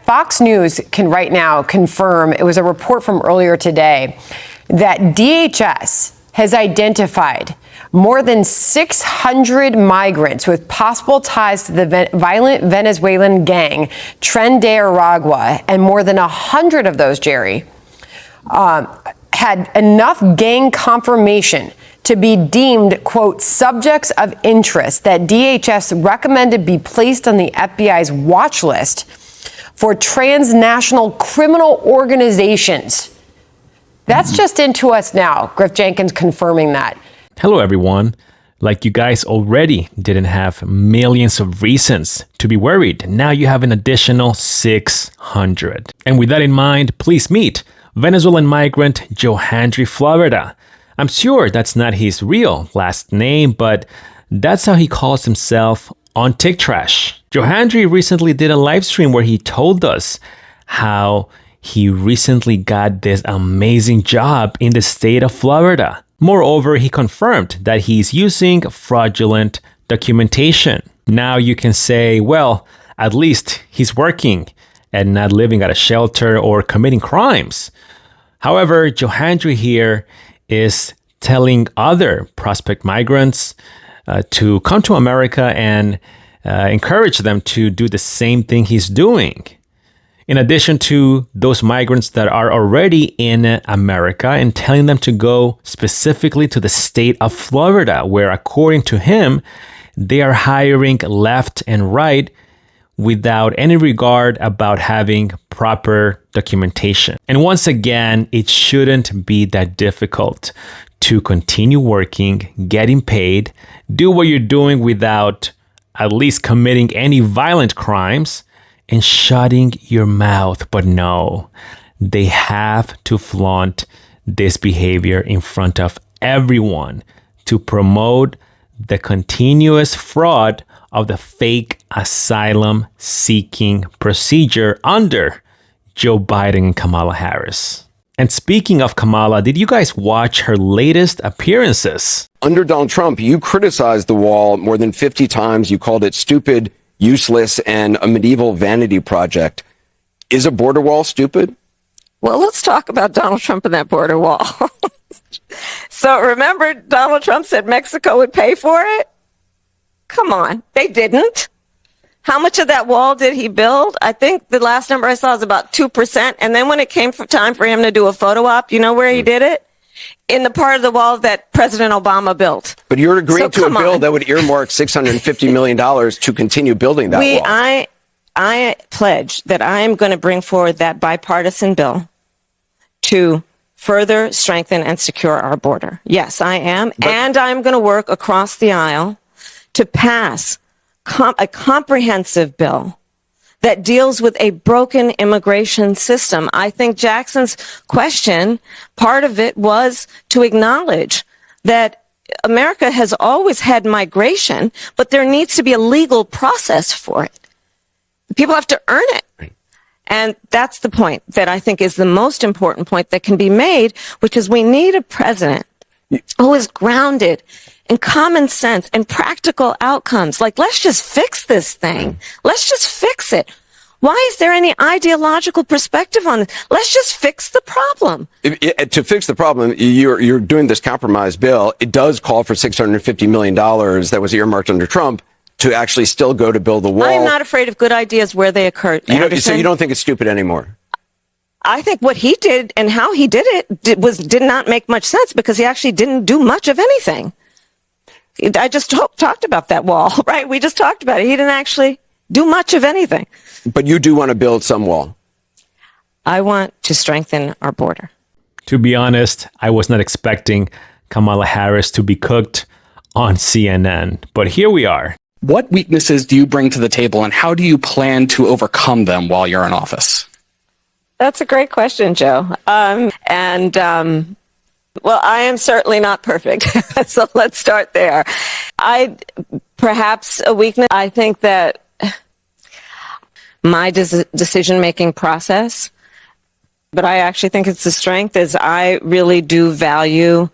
Fox News can right now confirm, it was a report from earlier today, that DHS has identified more than 600 migrants with possible ties to the violent Venezuelan gang Tren de Aragua, and more than 100 of those, Jerry, had enough gang confirmation to be deemed, quote, subjects of interest that DHS recommended be placed on the FBI's watch list for transnational criminal organizations. That's just into us now. Griff Jenkins confirming that. Hello, everyone. Like you guys already didn't have millions of reasons to be worried. Now you have an additional 600. And with that in mind, please meet Venezuelan migrant Johandry Florida. I'm sure that's not his real last name, but that's how he calls himself on TikTrash. Johandry recently did a live stream where he told us how he recently got this amazing job in the state of Florida. Moreover, he confirmed that he's using fraudulent documentation. Now you can say, well, at least he's working and not living at a shelter or committing crimes. However, Johandry here is telling other prospect migrants to come to America and encourage them to do the same thing he's doing. In addition to those migrants that are already in America, and telling them to go specifically to the state of Florida, where according to him, they are hiring left and right without any regard about having proper documentation. And once again, it shouldn't be that difficult to continue working, getting paid, do what you're doing without at least committing any violent crimes, and shutting your mouth. But no, they have to flaunt this behavior in front of everyone to promote the continuous fraud of the fake asylum seeking procedure under Joe Biden and Kamala Harris. And speaking of Kamala, did you guys watch her latest appearances? Under Donald Trump, you criticized the wall more than 50 times. You called it stupid, useless, and a medieval vanity project. Is a border wall stupid? Well, let's talk about Donald Trump and that border wall. So remember, Donald Trump said Mexico would pay for it? Come on, they didn't. How much of that wall did he build? I think the last number I saw is about 2%. And then when it came for time for him to do a photo op, you know where he did it? In the part of the wall that President Obama built. But you're agreeing to a bill that would earmark $650 million to continue building that wall. I pledge that I am going to bring forward that bipartisan bill to further strengthen and secure our border. Yes, I am. And I'm going to work across the aisle to pass a comprehensive bill that deals with a broken immigration system. I think Jackson's question, part of it was to acknowledge that America has always had migration, but there needs to be a legal process for it. People have to earn it. Right. And that's the point that I think is the most important point that can be made, which is we need a president who is grounded in common sense and practical outcomes. Like, let's just fix this thing. Let's just fix it. Why is there any ideological perspective on it? Let's just fix the problem. To fix the problem, you're doing this compromise bill. It does call for $650 million that was earmarked under Trump to actually still go to build the wall. I'm not afraid of good ideas where they occur. So you don't think it's stupid anymore? I think what he did and how he did it did not make much sense, because he actually didn't do much of anything. I just talked about that wall, right? We just talked about it. He didn't actually do much of anything. But you do want to build some wall. I want to strengthen our border. To be honest, I was not expecting Kamala Harris to be cooked on CNN, but here we are. What weaknesses do you bring to the table, and how do you plan to overcome them while you're in office? That's a great question, Joe. Well, I am certainly not perfect. So let's start there. Perhaps a weakness, I think that my decision-making process, but I actually think it's a strength, is I really do value.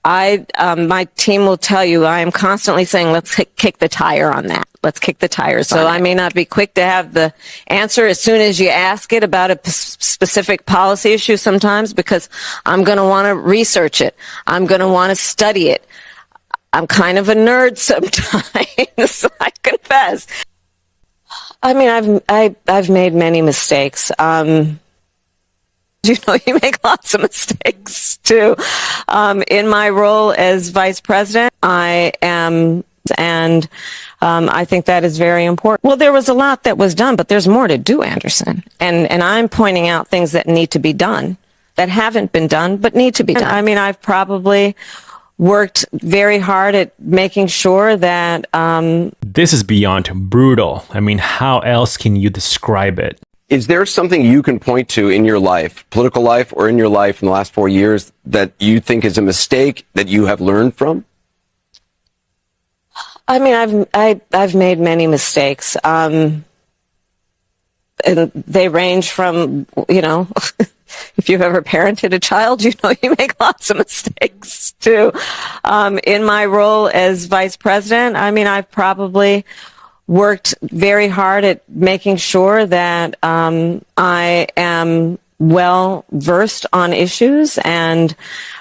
My team will tell you I am constantly saying, let's kick the tire on that. Let's kick the tires. So I may not be quick to have the answer as soon as you ask it about a specific policy issue sometimes, because I'm going to want to research it. I'm going to want to study it. I'm kind of a nerd sometimes, I confess. I mean, I've made many mistakes. You know, you make lots of mistakes too. In my role as vice president, I think that is very important. Well, there was a lot that was done, but there's more to do, Anderson. And I'm pointing out things that need to be done, that haven't been done, but need to be done. I mean, I've probably worked very hard at making sure that... This is beyond brutal. I mean, how else can you describe it? Is there something you can point to in your life, political life, or in your life in the last 4 years that you think is a mistake that you have learned from? I mean, I've made many mistakes. And they range from, you know, if you've ever parented a child, you know, you make lots of mistakes too. In my role as vice president, I mean, I've probably worked very hard at making sure that I am well versed on issues, and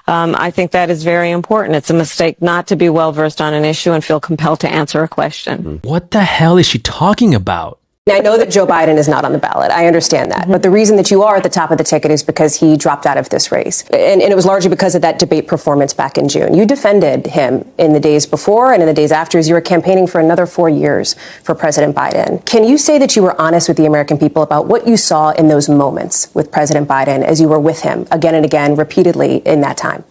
I think that is very important. It's a mistake not to be well versed on an issue and feel compelled to answer a question. What the hell is she talking about? I know that Joe Biden is not on the ballot. I understand that. But the reason that you are at the top of the ticket is because he dropped out of this race. And it was largely because of that debate performance back in June. You defended him in the days before and in the days after as you were campaigning for another 4 years for President Biden. Can you say that you were honest with the American people about what you saw in those moments with President Biden as you were with him again and again, repeatedly in that time?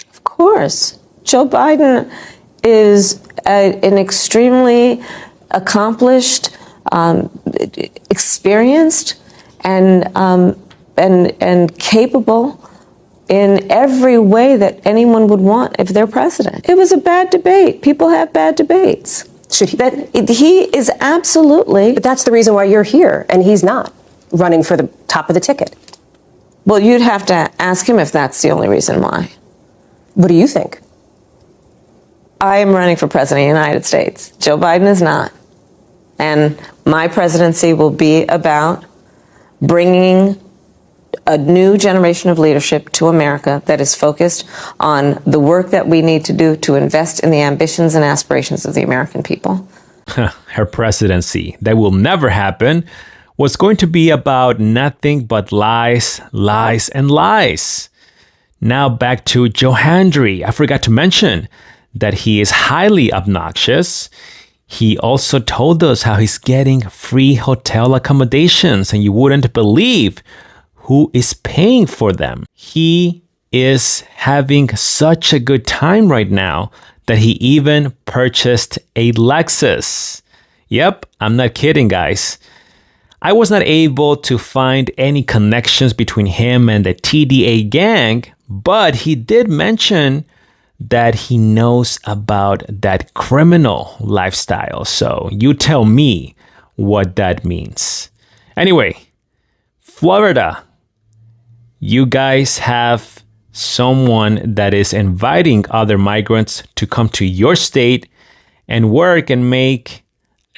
Of course. Joe Biden is an extremely accomplished, experienced and capable in every way that anyone would want if they're president. It was a bad debate. People have bad debates. He is absolutely. But that's the reason why you're here and he's not running for the top of the ticket. Well, you'd have to ask him if that's the only reason why. What do you think? I am running for president of the United States. Joe Biden is not. And my presidency will be about bringing a new generation of leadership to America that is focused on the work that we need to do to invest in the ambitions and aspirations of the American people. Her presidency, that will never happen, was going to be about nothing but lies, lies, and lies. Now back to Johandry. I forgot to mention that he is highly obnoxious. He also told us how he's getting free hotel accommodations, and you wouldn't believe who is paying for them. He is having such a good time right now that he even purchased a Lexus. Yep, I'm not kidding, guys. I was not able to find any connections between him and the TDA gang, but he did mention that he knows about that criminal lifestyle. So you tell me what that means. Anyway, Florida, you guys have someone that is inviting other migrants to come to your state and work and make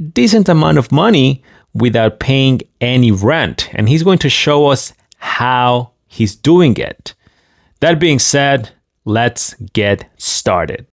a decent amount of money without paying any rent. And he's going to show us how he's doing it. That being said, let's get started.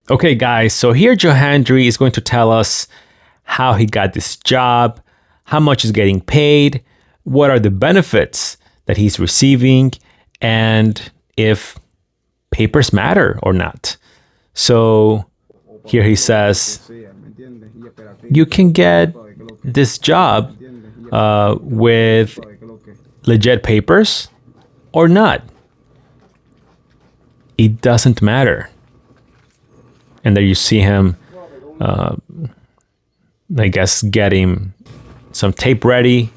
Okay, guys, so here Johandry is going to tell us how he got this job, how much he's getting paid, what are the benefits that he's receiving, and if papers matter or not. So here he says, you can get this job with legit papers or not. It doesn't matter. And there you see him, I guess, getting some tape ready.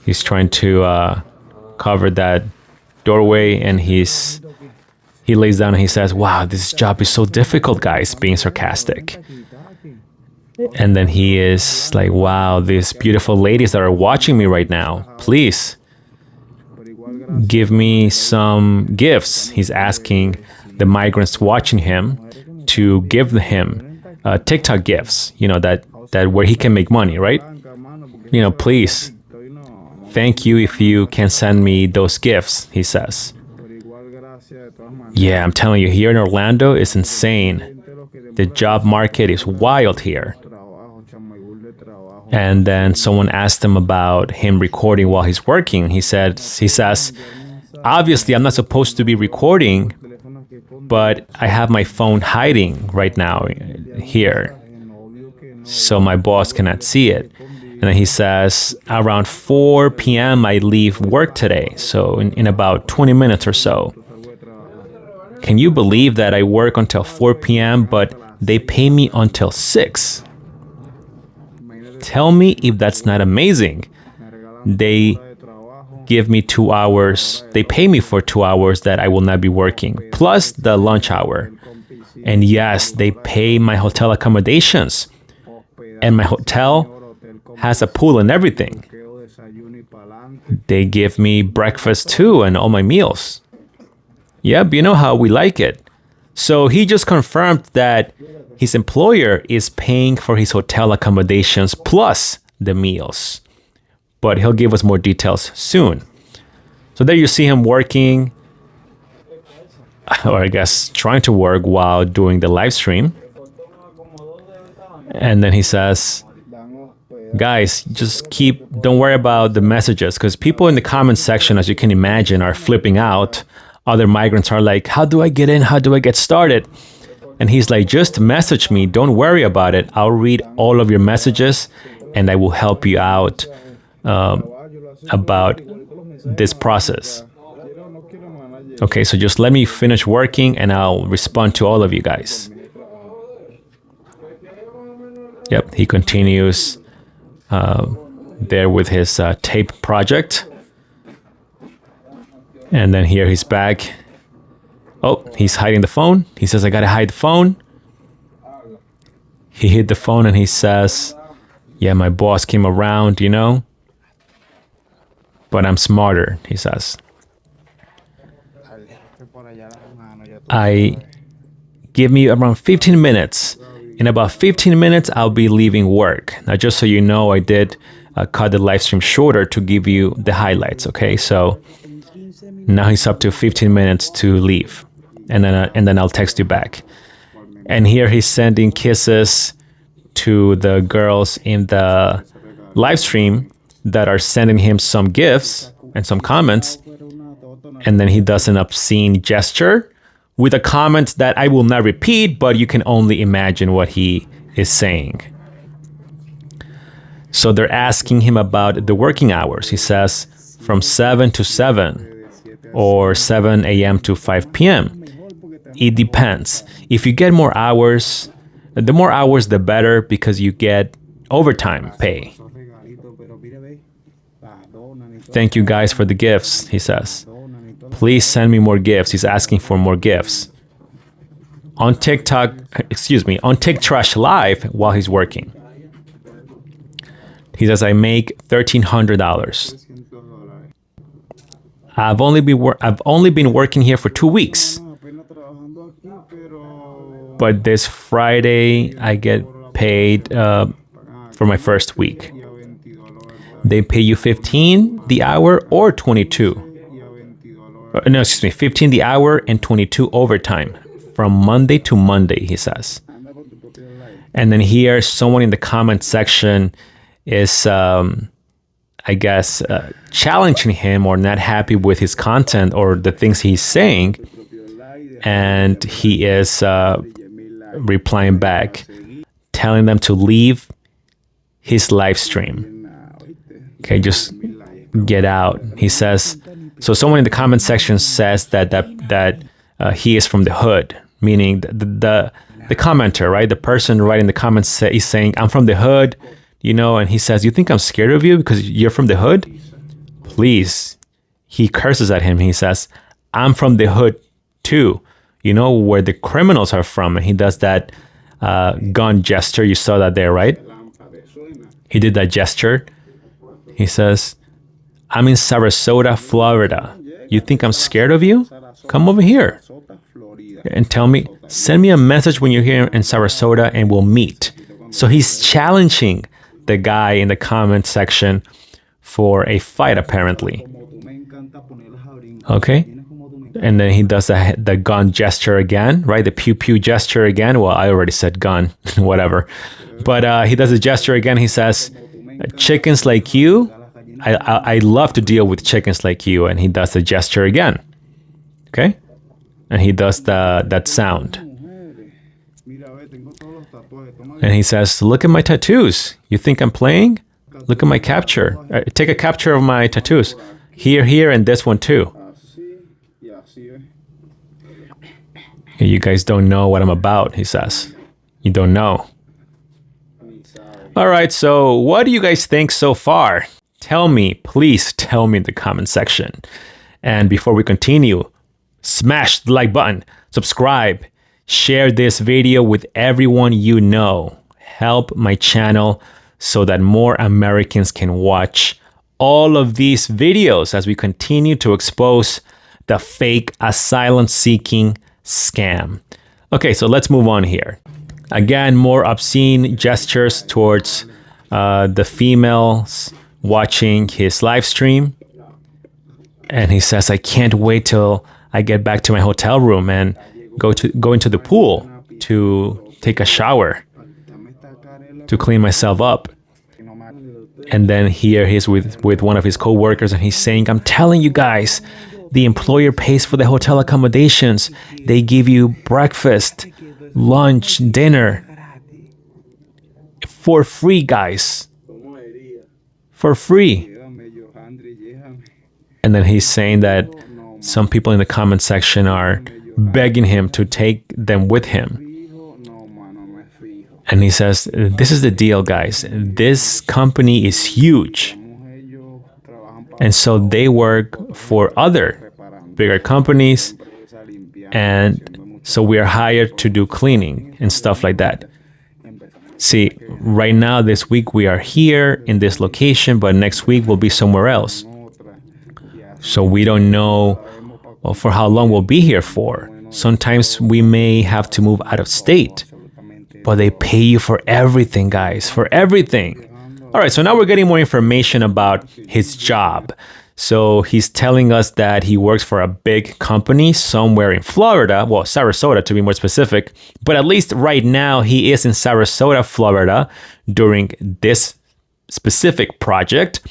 He's trying to cover that doorway, and he lays down and he says, "Wow, this job is so difficult, guys," being sarcastic. And then he is like, "Wow, these beautiful ladies that are watching me right now, please give me some gifts." He's asking the migrants watching him to give him TikTok gifts, that where he can make money, right? Please, thank you if you can send me those gifts, he says. Yeah, I'm telling you, here in Orlando, it's insane. The job market is wild here. And then someone asked him about him recording while he's working. He says, "Obviously, I'm not supposed to be recording, but I have my phone hiding right now here, so my boss cannot see it." And then he says, "Around 4 p.m. I leave work today, so in about 20 minutes or so. Can you believe that I work until 4 p.m., but they pay me until 6? Tell me if that's not amazing. They give me 2 hours. They pay me for 2 hours that I will not be working, plus the lunch hour. And yes, they pay my hotel accommodations. And my hotel has a pool and everything. They give me breakfast too and all my meals. Yep, you know how we like it." So he just confirmed that his employer is paying for his hotel accommodations plus the meals. But he'll give us more details soon. So there you see him working, or I guess trying to work while doing the live stream. And then he says, "Guys, don't worry about the messages," because people in the comment section, as you can imagine, are flipping out. Other migrants are like, "How do I get in? How do I get started?" And he's like, "Just message me. Don't worry about it. I'll read all of your messages and I will help you out about this process. Okay, so just let me finish working and I'll respond to all of you guys." Yep, he continues there with his tape project. And then here he's back. Oh, he's hiding the phone. He says, "I gotta hide the phone." He hid the phone and he says, "Yeah, my boss came around, but I'm smarter," he says. "I give me around 15 minutes. In about 15 minutes, I'll be leaving work." Now, just so you know, I did cut the live stream shorter to give you the highlights, okay? So now he's up to 15 minutes to leave. And then I'll text you back. And here he's sending kisses to the girls in the live stream that are sending him some gifts and some comments. And then he does an obscene gesture with a comment that I will not repeat, but you can only imagine what he is saying. So they're asking him about the working hours. He says from 7 to 7 or 7 a.m. to 5 p.m. It depends. If you get more hours, the more hours, the better, because you get overtime pay. "Thank you guys for the gifts," he says. "Please send me more gifts." He's asking for more gifts. On TikTok Live while he's working. He says, "I make $1,300. I've only been working here for 2 weeks. But this Friday, I get paid for my first week. They pay you 15 the hour or 22. No, excuse me, 15 the hour and 22 overtime from Monday to Monday," he says. And then here, someone in the comment section is, I guess, challenging him or not happy with his content or the things he's saying. And he is replying back, telling them to leave his live stream. Okay, just get out. He says, so someone in the comment section says that he is from the hood, meaning the commenter, right? The person writing the comments is saying, I'm from the hood, and he says, you think I'm scared of you because you're from the hood? Please. He curses at him. He says, I'm from the hood too, where the criminals are from. And he does that gun gesture. You saw that there, right? He did that gesture. He says, I'm in Sarasota, Florida. You think I'm scared of you? Come over here and send me a message when you're here in Sarasota and we'll meet. So he's challenging the guy in the comment section for a fight, apparently. Okay? And then he does the gun gesture again, right? The pew pew gesture again. Well, I already said gun, whatever. But he does the gesture again. He says, chickens like you, I love to deal with chickens like you. And he does the gesture again. Okay? And he does that sound. And he says, look at my tattoos. You think I'm playing? Look at my capture. Take a capture of my tattoos. Here, and this one too. You guys don't know what I'm about, he says. You don't know. All right, so what do you guys think so far? Tell me, please tell me in the comment section. And before we continue, smash the like button, subscribe, share this video with everyone you know. Help my channel so that more Americans can watch all of these videos as we continue to expose the fake asylum-seeking scam. Okay, so let's move on here. Again, more obscene gestures towards the females watching his live stream. And he says, I can't wait till I get back to my hotel room and go into the pool to take a shower, to clean myself up. And then here he's with one of his co-workers and he's saying, I'm telling you guys, the employer pays for the hotel accommodations. They give you breakfast, lunch, dinner for free, guys. For free. And then he's saying that some people in the comment section are begging him to take them with him. And he says, this is the deal, guys. This company is huge. And so they work for other bigger companies. And so we are hired to do cleaning and stuff like that. See, right now, this week we are here in this location, but next week we'll be somewhere else. So we don't know for how long we'll be here for. Sometimes we may have to move out of state. But they pay you for everything, guys, for everything. All right, so now we're getting more information about his job. So he's telling us that he works for a big company somewhere in Florida, well, Sarasota to be more specific. But at least right now he is in Sarasota, Florida during this specific project.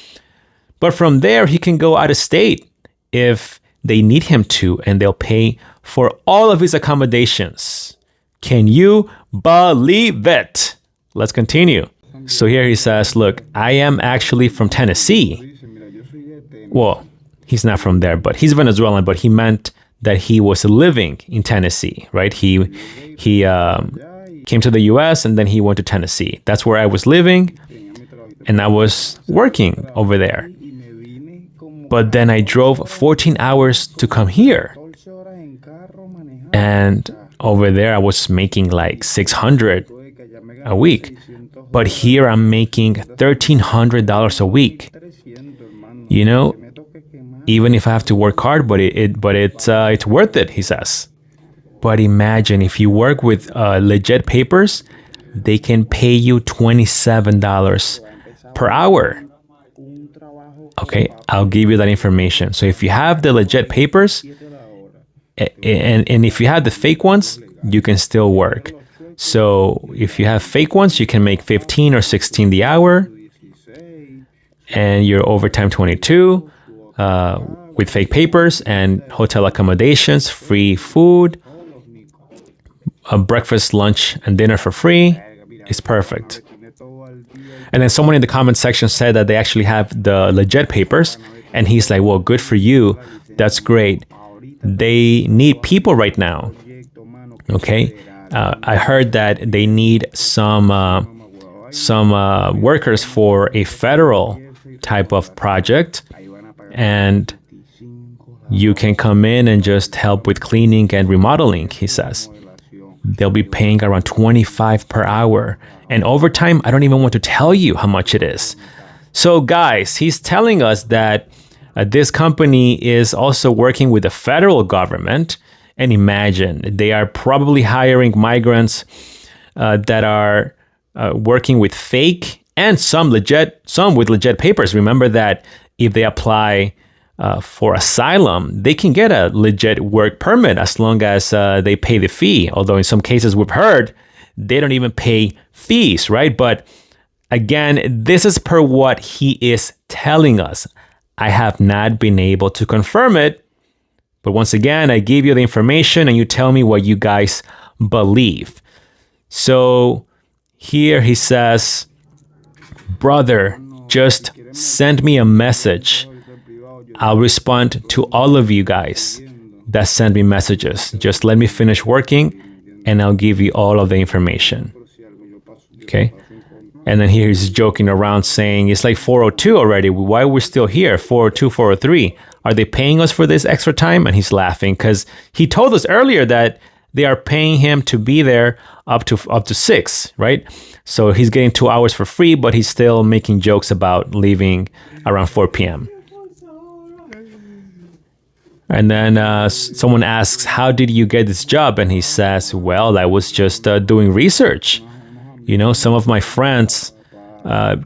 But from there, he can go out of state if they need him to, and they'll pay for all of his accommodations. Can you believe it? Let's continue. So here he says, look, I am actually from Tennessee. Well, he's not from there, but he's Venezuelan, but he meant that he was living in Tennessee, right? He came to the US and then he went to Tennessee. That's where I was living and I was working over there. But then I drove 14 hours to come here. And over there, I was making like $600 a week. But here I'm making $1,300 a week. Even if I have to work hard, but it's worth it, he says. But imagine if you work with legit papers, they can pay you $27 per hour. Okay, I'll give you that information. So if you have the legit papers, and if you have the fake ones, you can still work. So if you have fake ones, you can make 15 or 16 the hour, and your overtime 22 with fake papers and hotel accommodations, free food, a breakfast, lunch, and dinner for free. It's perfect. And then someone in the comment section said that they actually have the legit papers, and he's like, well, good for you. That's great. They need people right now. Okay. I heard that they need some workers for a federal type of project, and you can come in and just help with cleaning and remodeling, he says. They'll be paying around $25 per hour. And overtime, I don't even want to tell you how much it is. So guys, he's telling us that this company is also working with the federal government. And imagine, they are probably hiring migrants that are working with fake and some with legit papers. Remember that if they apply for asylum, they can get a legit work permit as long as they pay the fee. Although in some cases we've heard they don't even pay fees, right? But again, this is per what he is telling us. I have not been able to confirm it. But once again, I give you the information and you tell me what you guys believe. So here he says, brother, just send me a message. I'll respond to all of you guys that send me messages. Just let me finish working and I'll give you all of the information. Okay? And then here he's joking around saying, it's like 4:02 already. Why are we still here? 4:02, 4:03. Are they paying us for this extra time? And he's laughing because he told us earlier that they are paying him to be there up to 6, right? So he's getting 2 hours for free, but he's still making jokes about leaving around 4 p.m. And then someone asks, how did you get this job? And he says, well, I was just doing research. You know, some of my friends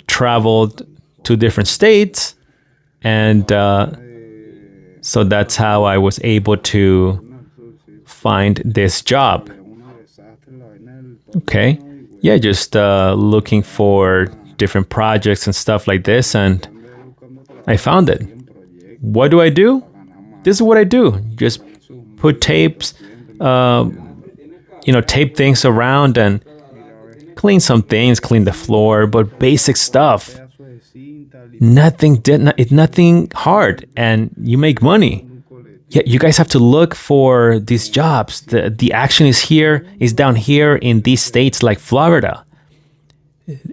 traveled to different states. And so that's how I was able to find this job. Okay. Yeah, just looking for different projects and stuff like this. And I found it. What do? This is what I do. Just put tapes, tape things around and clean some things, clean the floor, but basic stuff. Nothing hard, and you make money. Yeah, you guys have to look for these jobs. The action is down here in these states like Florida.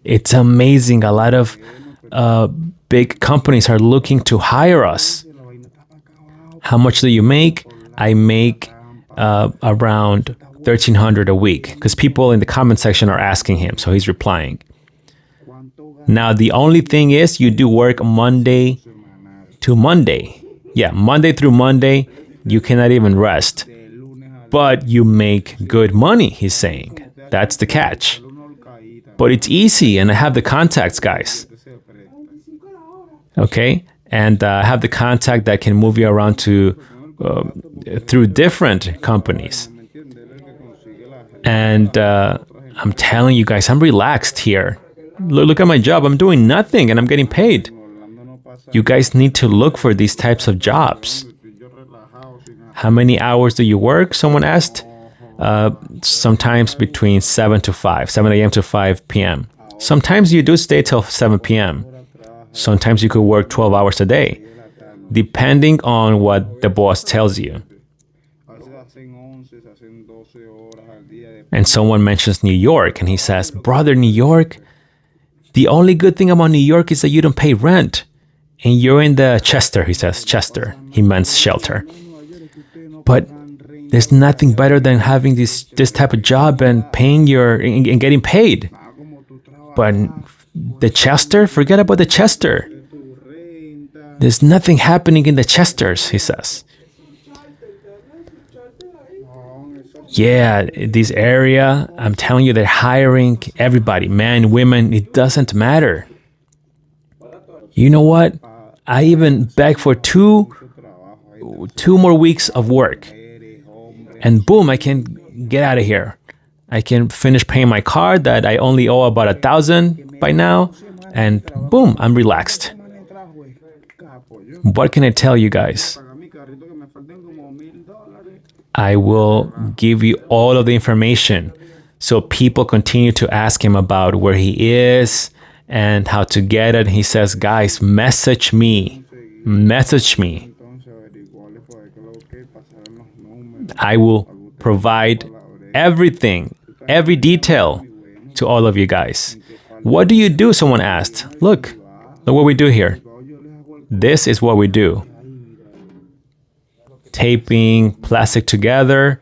It's amazing. A lot of big companies are looking to hire us. How much do you make? I make around $1,300 a week because people in the comment section are asking him, so he's replying. Now, the only thing is you do work Monday to Monday. Yeah, Monday through Monday, you cannot even rest. But you make good money, he's saying. That's the catch. But it's easy, and I have the contacts, guys. Okay? And I have the contact that can move you around through different companies. And I'm telling you guys, I'm relaxed here. Look at my job. I'm doing nothing and I'm getting paid. You guys need to look for these types of jobs. How many hours do you work? Someone asked. Sometimes between 7 a.m. to 5 p.m. Sometimes you do stay till 7 p.m. Sometimes you could work 12 hours a day, depending on what the boss tells you. And someone mentions New York, and he says, brother, New York, the only good thing about New York is that you don't pay rent. And you're in the Chester, he says, Chester. He meant shelter. But there's nothing better than having this type of job and paying and getting paid. But the Chester, forget about the Chester. There's nothing happening in the Chesters, he says. Yeah, this area, I'm telling you, they're hiring everybody, men, women, it doesn't matter. You know what? I even beg for two more weeks of work. And boom, I can get out of here. I can finish paying my car that I only owe about $1,000 by now. And boom, I'm relaxed. What can I tell you guys? I will give you all of the information so people continue to ask him about where he is and how to get it. He says, guys, message me. Message me. I will provide everything, every detail to all of you guys. What do you do? Someone asked. Look what we do here. This is what we do. Taping plastic together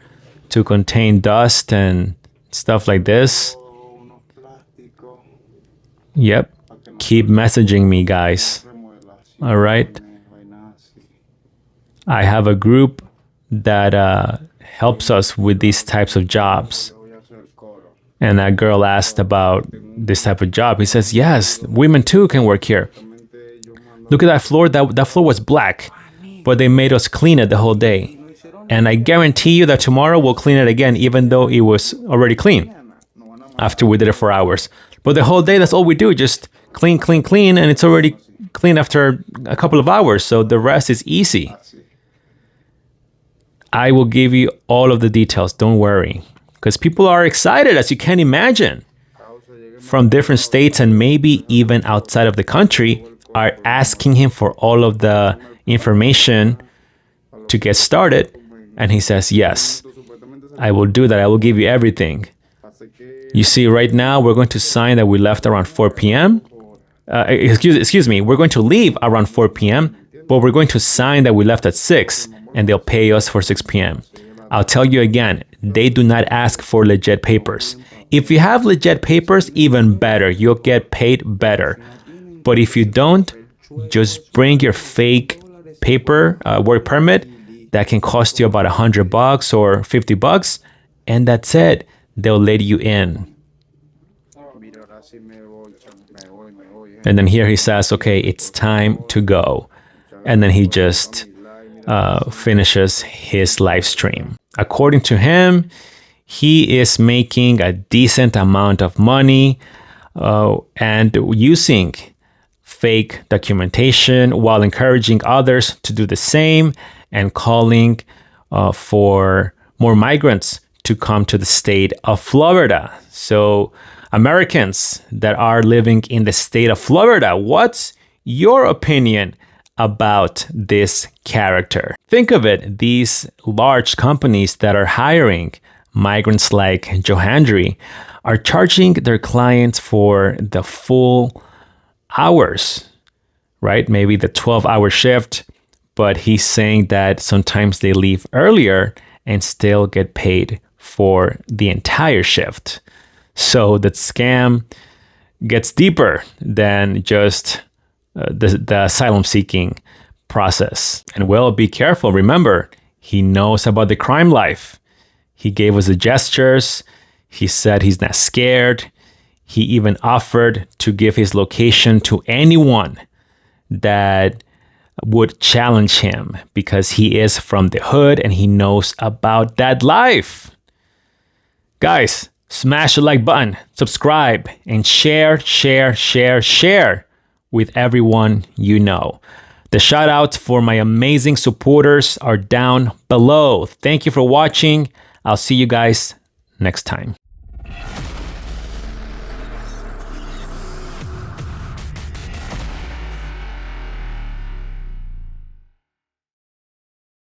to contain dust and stuff like this. Yep. Keep messaging me, guys. All right. I have a group that helps us with these types of jobs. And that girl asked about this type of job. He says, yes, women too can work here. Look at that floor. That floor was black, but they made us clean it the whole day. And I guarantee you that tomorrow we'll clean it again, even though it was already clean after we did it for hours. But the whole day, that's all we do. Just clean, clean, clean. And it's already clean after a couple of hours. So the rest is easy. I will give you all of the details. Don't worry. Because people are excited, as you can imagine, from different states and maybe even outside of the country, are asking him for all of the information to get started. And he says, yes, I will do that. I will give you everything. You see, right now, we're going to sign that we left around 4 p.m. Excuse me. We're going to leave around 4 p.m., but we're going to sign that we left at 6, and they'll pay us for 6 p.m. I'll tell you again, they do not ask for legit papers. If you have legit papers, even better. You'll get paid better. But if you don't, just bring your fake paper, work permit, that can cost you about $100 or $50, and that's it. They'll let you in. And then here he says, okay, it's time to go. And then he just finishes his live stream. According to him, he is making a decent amount of money and using fake documentation while encouraging others to do the same and calling for more migrants to come to the state of Florida. So Americans that are living in the state of Florida, what's your opinion about this character? Think of it, these large companies that are hiring migrants like Johandry are charging their clients for the full hours, right? Maybe the 12-hour shift, but he's saying that sometimes they leave earlier and still get paid for the entire shift. So the scam gets deeper than just the asylum seeking process. And well, be careful. Remember, he knows about the crime life. He gave us the gestures. He said he's not scared. He even offered to give his location to anyone that would challenge him because he is from the hood and he knows about that life. Guys, smash the like button, subscribe, and share with everyone you know. The shout outs for my amazing supporters are down below. Thank you for watching. I'll see you guys next time.